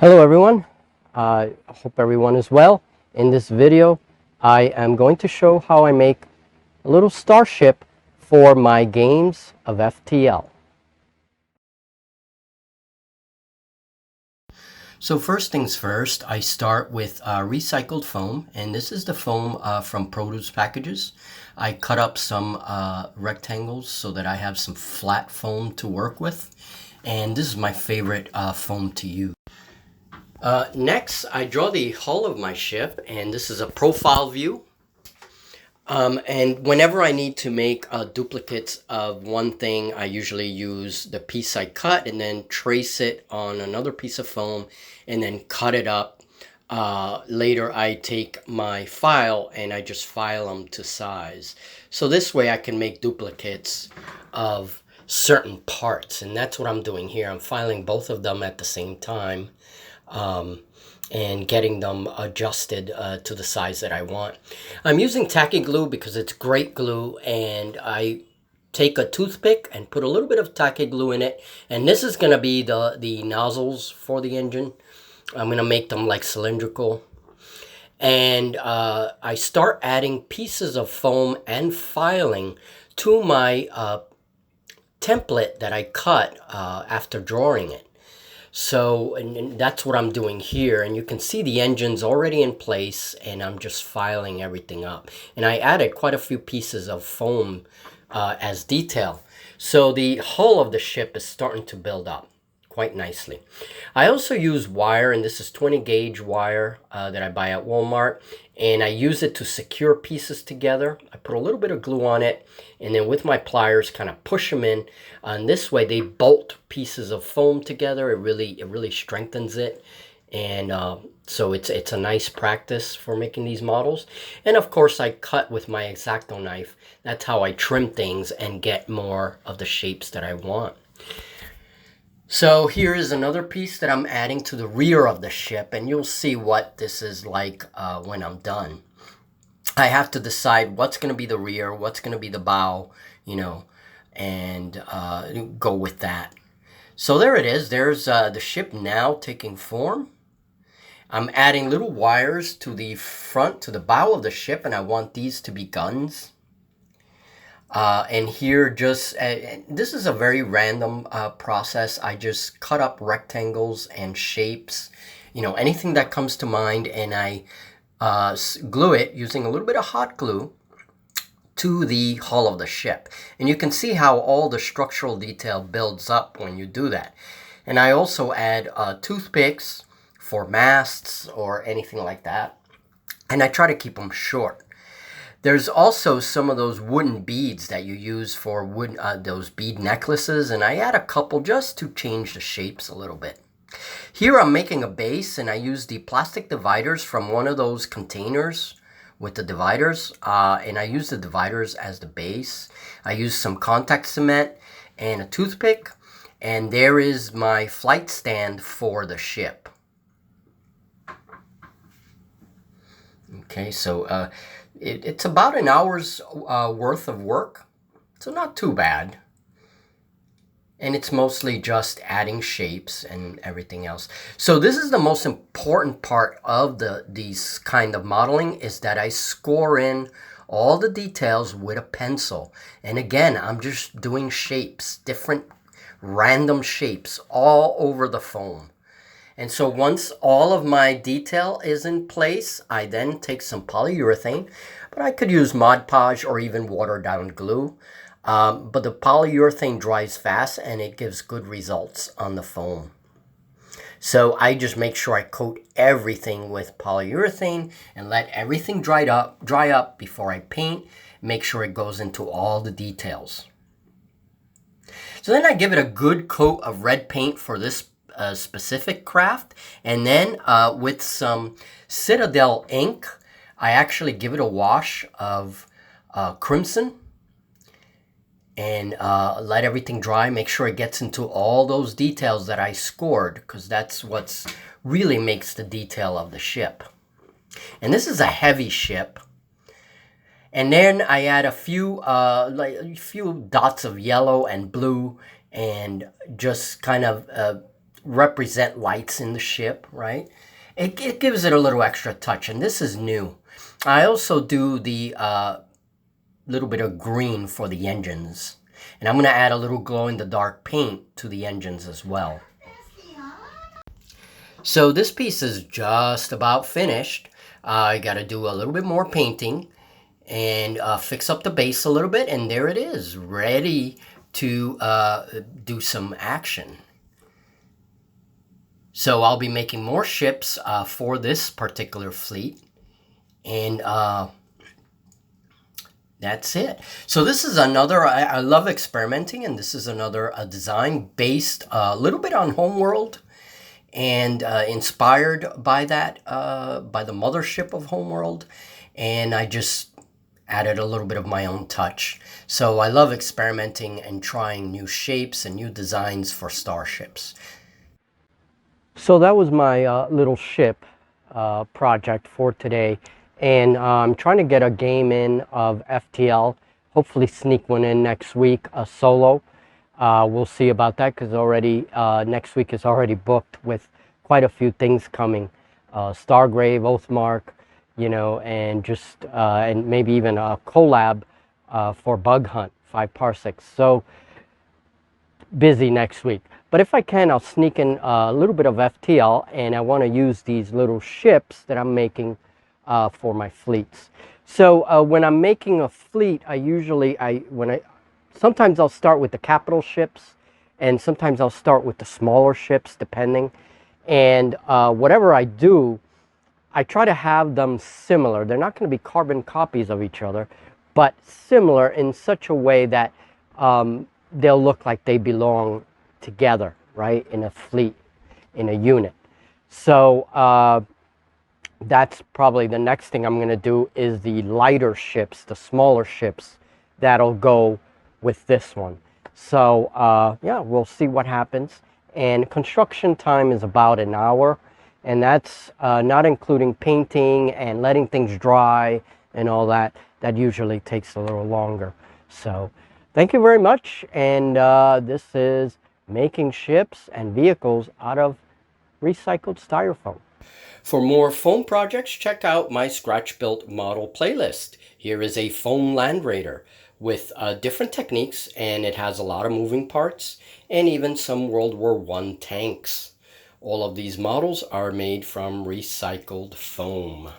Hello everyone, I hope everyone is well. In this video I am going to show how I make a little starship for my games of FTL. So first things first, I start with recycled foam, and this is the foam from produce packages. I cut up some rectangles so that I have some flat foam to work with, and this is my favorite foam to use. Next, I draw the hull of my ship, and this is a profile view. And whenever I need to make duplicates of one thing, I usually use the piece I cut and then trace it on another piece of foam and then cut it up. Later, I take my file and I just file them to size. So this way I can make duplicates of certain parts, and that's what I'm doing here. I'm filing both of them at the same time. And getting them adjusted to the size that I want. I'm using tacky glue because it's great glue, and I take a toothpick and put a little bit of tacky glue in it, and this is going to be the nozzles for the engine. I'm going to make them like cylindrical, and I start adding pieces of foam and filing to my template that I cut after drawing it. So, and that's what I'm doing here, and you can see the engine's already in place, and I'm just filing everything up. And I added quite a few pieces of foam as detail. So the hull of the ship is starting to build up quite nicely. I also use wire, and this is 20 gauge wire that I buy at Walmart, and I use it to secure pieces together. I put a little bit of glue on it, and then with my pliers kind of push them in, and this way they bolt pieces of foam together. It really strengthens it, and so it's a nice practice for making these models. And of course I cut with my X-Acto knife. That's how I trim things and get more of the shapes that I want. So here is another piece that I'm adding to the rear of the ship, and you'll see what this is like when I'm done. I have to decide what's going to be the rear, what's going to be the bow, and go with that. So there it is. There's the ship now taking form. I'm adding little wires to the front, to the bow of the ship, and I want these to be guns. And here this is a very random process. I just cut up rectangles and shapes, anything that comes to mind, and I glue it using a little bit of hot glue to the hull of the ship. And you can see how all the structural detail builds up when you do that. And I also add toothpicks for masts or anything like that. And I try to keep them short. There's also some of those wooden beads that you use for those bead necklaces, and I add a couple just to change the shapes a little bit. Here I'm making a base, and I use the plastic dividers from one of those containers with the dividers, and I use the dividers as the base. I use some contact cement and a toothpick, and there is my flight stand for the ship. Okay, so it's about an hour's worth of work, so not too bad. And it's mostly just adding shapes and everything else. So this is the most important part of these kind of modeling, is that I score in all the details with a pencil. And again, I'm just doing shapes, different random shapes all over the foam. And so once all of my detail is in place, I then take some polyurethane, but I could use Mod Podge or even watered down glue. But the polyurethane dries fast and it gives good results on the foam. So I just make sure I coat everything with polyurethane and let everything dry up before I paint. Make sure it goes into all the details. So then I give it a good coat of red paint for this specific craft, and then with some Citadel ink, I actually give it a wash of crimson and let everything dry. Make sure it gets into all those details that I scored, because that's what's really makes the detail of the ship. And this is a heavy ship. And then I add a few dots of yellow and blue, and just kind of represent lights in the ship, right? It gives it a little extra touch, and this is new. I also do the little bit of green for the engines, and I'm going to add a little glow-in-the-dark paint to the engines as well. So this piece is just about finished. I got to do a little bit more painting and fix up the base a little bit, and there it is, ready to do some action. So I'll be making more ships for this particular fleet, and that's it. So this is another, I love experimenting, and this is another design based a little bit on Homeworld, and inspired by that, by the mothership of Homeworld, and I just added a little bit of my own touch. So I love experimenting and trying new shapes and new designs for starships. So that was my little ship project for today, and I'm trying to get a game in of FTL, hopefully sneak one in next week, a solo. We'll see about that, because already next week is already booked with quite a few things coming. Stargrave, Oathmark, you know, and just and maybe even a collab for Bug Hunt 5 Parsecs. So busy next week. But if I can, I'll sneak in a little bit of FTL, and I want to use these little ships that I'm making for my fleets. So when I'm making a fleet, sometimes I'll start with the capital ships, and sometimes I'll start with the smaller ships, depending. And whatever I do, I try to have them similar. They're not going to be carbon copies of each other, but similar in such a way that they'll look like they belong together, right, in a fleet, in a unit. So that's probably the next thing I'm going to do, is the lighter ships, the smaller ships that'll go with this one. So yeah, we'll see what happens. And construction time is about an hour, and that's not including painting and letting things dry and all that. That usually takes a little longer. So thank you very much, and this is making ships and vehicles out of recycled styrofoam. For more foam projects, check out my scratch built model playlist. Here is a foam Land Raider with different techniques, and it has a lot of moving parts and even some World War I tanks. All of these models are made from recycled foam.